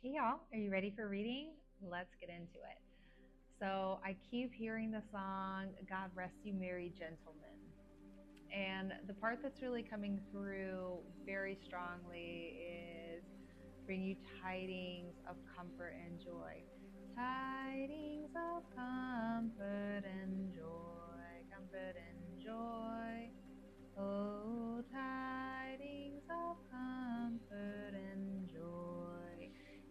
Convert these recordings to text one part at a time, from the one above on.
Hey y'all, are you ready for reading? Let's get into it. So I keep hearing the song, God Rest You Merry Gentlemen. And the part that's really coming through very strongly is bring you tidings of comfort and joy. Tidings of comfort and joy, comfort and joy. Oh, tidings of comfort and joy.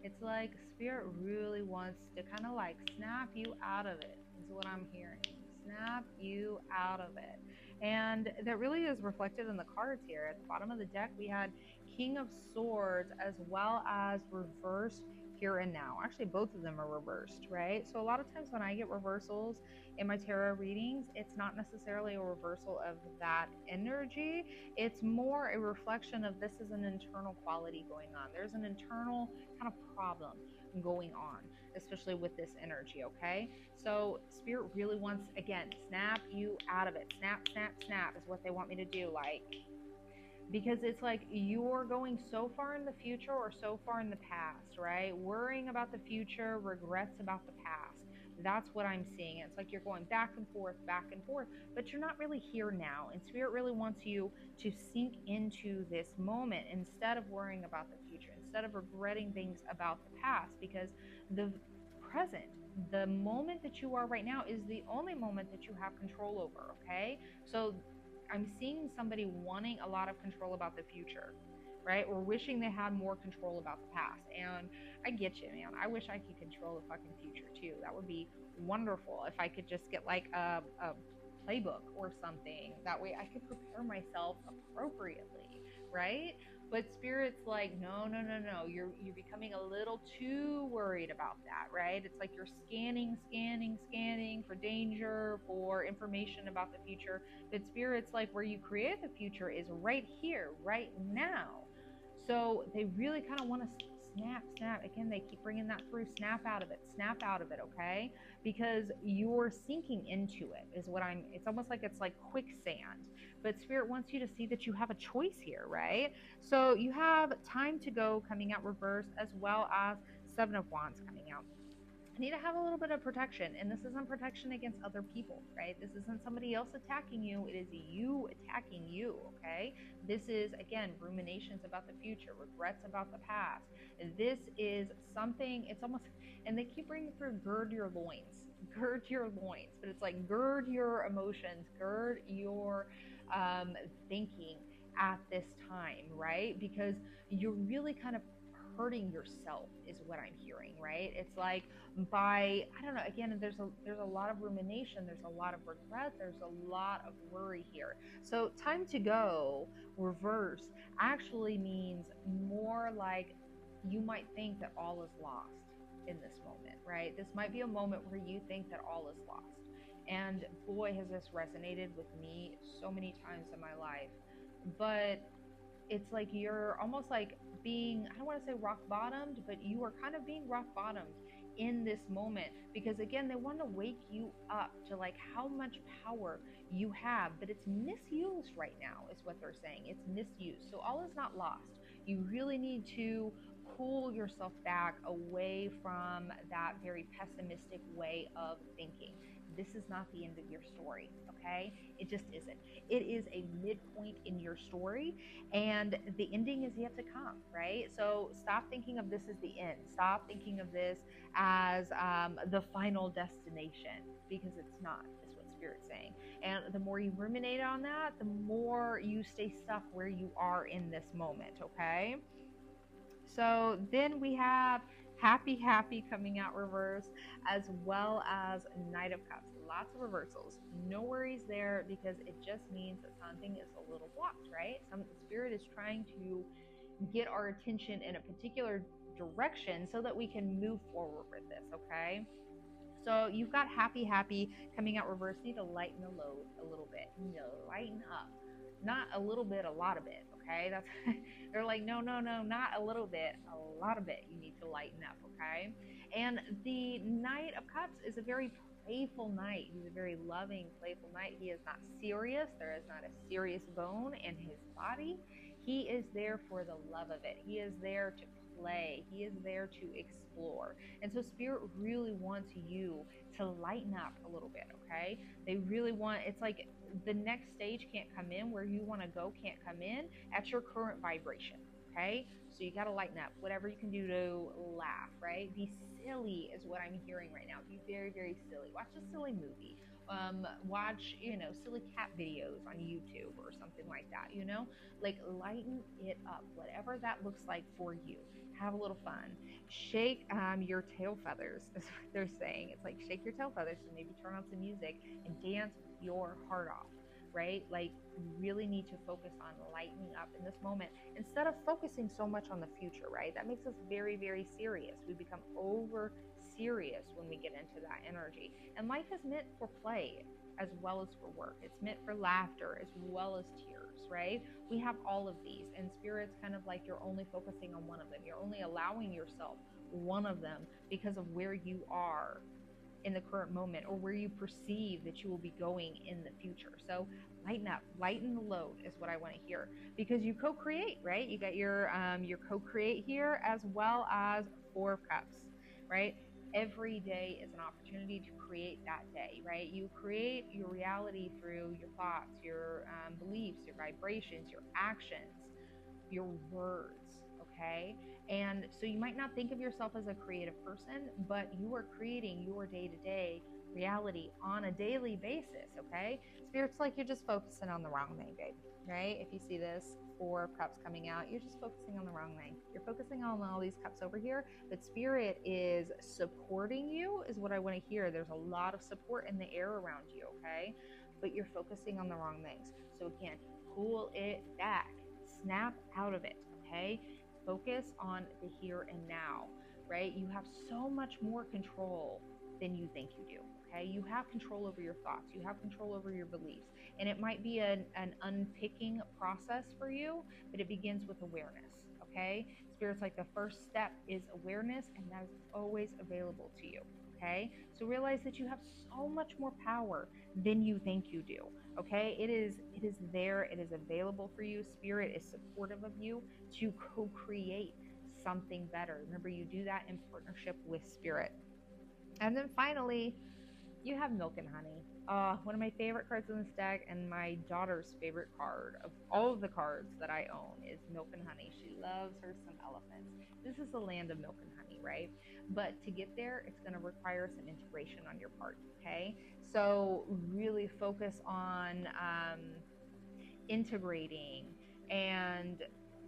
It's like Spirit really wants to kind of like snap you out of it, is what I'm hearing. Snap you out of it. And that really is reflected in the cards here. At the bottom of the deck, we had King of Swords as well as reversed here and now. Actually, both of them are reversed, right? So a lot of times when I get reversals, in my tarot readings, it's not necessarily a reversal of that energy. It's more a reflection of this is an internal quality going on. There's an internal kind of problem going on, especially with this energy, okay? So, Spirit really wants, again, snap you out of it. Snap, snap, snap is what they want me to do. Like, because it's like you're going so far in the future or so far in the past, right? Worrying about the future, regrets about the past. That's what I'm seeing. It's like you're going back and forth, but you're not really here now. And Spirit really wants you to sink into this moment instead of worrying about the future, instead of regretting things about the past, because the present, the moment that you are right now, is the only moment that you have control over, okay? So I'm seeing somebody wanting a lot of control about the future, right? Or wishing they had more control about the past. And I get you, man. I wish I could control the fucking future too. That would be wonderful if I could just get like a playbook or something. That way I could prepare myself appropriately, right? But Spirit's like, no, no, no, no. You're becoming a little too worried about that, right? It's like you're scanning, scanning, scanning for danger, for information about the future. But Spirit's like, where you create the future is right here, right now. So they really kind of want to snap, snap. Again, they keep bringing that through. Snap out of it, okay? Because you're sinking into it, is what I'm. It's almost like it's like quicksand. But Spirit wants you to see that you have a choice here, right? So you have time to go coming out reversed, as well as Seven of Wands coming out. I need to have a little bit of protection. And this isn't protection against other people, right? This isn't somebody else attacking you. It is you attacking you, okay? This is, again, ruminations about the future, regrets about the past. This is something, it's almost, and they keep bringing through gird your loins, gird your loins, but it's like gird your emotions, gird your thinking at this time, right? Because you're really kind of hurting yourself is what I'm hearing, right? It's like by, I don't know, again, there's a lot of rumination, there's a lot of regret, there's a lot of worry here. So time to go reverse actually means more like you might think that all is lost in this moment, right? This might be a moment where you think that all is lost. And boy, has this resonated with me so many times in my life. But it's like you're almost like being, I don't want to say rock bottomed, but you are kind of being rock bottomed in this moment, because again they want to wake you up to like how much power you have, but it's misused right now is what they're saying. It's misused. So all is not lost. You really need to pull yourself back away from that very pessimistic way of thinking. This is not the end of your story, okay? It just isn't. It is a midpoint in your story, and the ending is yet to come, right? So stop thinking of this as the end. Stop thinking of this as the final destination, because it's not, is what Spirit's saying. And the more you ruminate on that, the more you stay stuck where you are in this moment, okay? So then we have Happy Happy coming out reverse, as well as Knight of Cups. Lots of reversals. No worries there, because it just means that something is a little blocked, right? Some Spirit is trying to get our attention in a particular direction so that we can move forward with this, okay? So you've got Happy Happy coming out reverse. You need to lighten the load a little bit. You need to lighten up. Not a little bit, a lot of it, okay? That's they're like, no, no, no, not a little bit, a lot of it. You need to lighten up, okay? And the Knight of Cups is a very playful knight. He's a very loving, playful knight. He is not serious. There is not a serious bone in his body. He is there for the love of it. He is there to play. He is there to explore. And so spirit really wants you to lighten up a little bit, okay? They really want, it's like the next stage can't come in, where you want to go can't come in at your current vibration, okay? So you got to lighten up. Whatever you can do to laugh, right? Be silly is what I'm hearing right now. Be very, very silly. Watch a silly movie. Watch, silly cat videos on YouTube or something like that, like lighten it up, whatever that looks like for you. Have a little fun. Shake your tail feathers, is what they're saying. It's like shake your tail feathers, so maybe turn on some music and dance your heart off, right? Like, you really need to focus on lightening up in this moment instead of focusing so much on the future, right? That makes us very, very serious. We become over serious when we get into that energy. And life is meant for play as well as for work. It's meant for laughter as well as tears, right? We have all of these, and spirit's kind of like you're only focusing on one of them. You're only allowing yourself one of them because of where you are in the current moment, or where you perceive that you will be going in the future. So lighten up, lighten the load is what I want to hear, because you co-create, right? You got your co-create here, as well as Four of Cups, right? Every day is an opportunity to create that day, right? You create your reality through your thoughts, your beliefs, your vibrations, your actions, your words, okay? And so you might not think of yourself as a creative person, but you are creating your day to day reality on a daily basis, okay? Spirit's like you're just focusing on the wrong thing, babe, right? If you see this Four of Cups coming out, you're just focusing on the wrong thing. You're focusing on all these cups over here, but spirit is supporting you, is what I want to hear. There's a lot of support in the air around you, okay? But you're focusing on the wrong things. So again, pull it back. Snap out of it, okay? Focus on the here and now, right? You have so much more control than you think you do, okay? You have control over your thoughts. You have control over your beliefs. And it might be an unpicking process for you, but it begins with awareness, okay? Spirit's like the first step is awareness, and that is always available to you, okay? So realize that you have so much more power than you think you do. Okay, it is there, it is available for you. Spirit is supportive of you to co-create something better. Remember, you do that in partnership with spirit. And then finally, you have Milk and Honey. One of my favorite cards in this deck, and my daughter's favorite card of all of the cards that I own, is Milk and Honey. She loves her some elephants. This is the land of milk and honey, right? But to get there, it's going to require some integration on your part, okay? So really focus on integrating and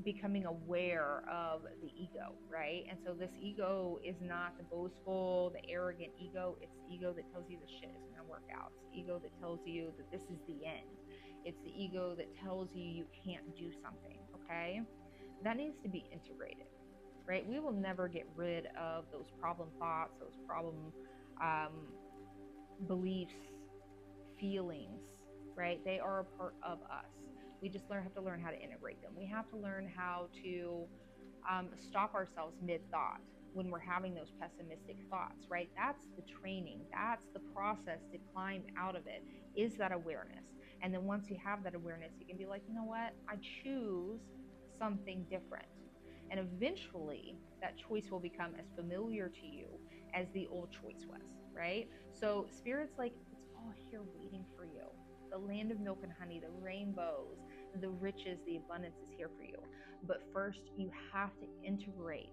becoming aware of the ego, right? And so this ego is not the boastful, the arrogant ego. It's the ego that tells you the shit is going to work out. It's the ego that tells you that this is the end. It's the ego that tells you you can't do something, okay? That needs to be integrated, right? We will never get rid of those problem thoughts, those problem beliefs, feelings, right? They are a part of us. We just have to learn how to integrate them. We have to learn how to stop ourselves mid-thought when we're having those pessimistic thoughts, right? That's the training. That's the process to climb out of it, is that awareness. And then once you have that awareness, you can be like, you know what? I choose something different. And eventually, that choice will become as familiar to you as the old choice was, right? So spirit's like, it's all here waiting for you. The land of milk and honey, the rainbows, the riches, the abundance is here for you. But first, you have to integrate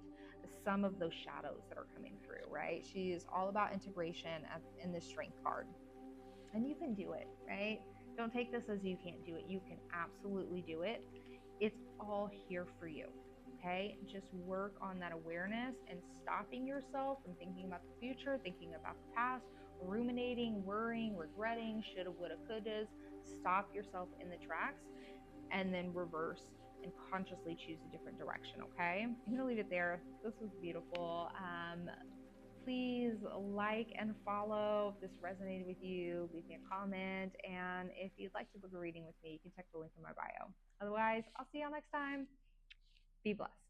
some of those shadows that are coming through, right? She is all about integration in this strength card. And you can do it, right? Don't take this as you can't do it. You can absolutely do it. It's all here for you. Okay, just work on that awareness and stopping yourself from thinking about the future, thinking about the past, ruminating, worrying, regretting, shoulda, woulda, couldas. Stop yourself in the tracks and then reverse and consciously choose a different direction. Okay, I'm gonna leave it there. This was beautiful. Please like and follow if this resonated with you. Leave me a comment, and if you'd like to book a reading with me, you can check the link in my bio. Otherwise, I'll see y'all next time. Be blessed.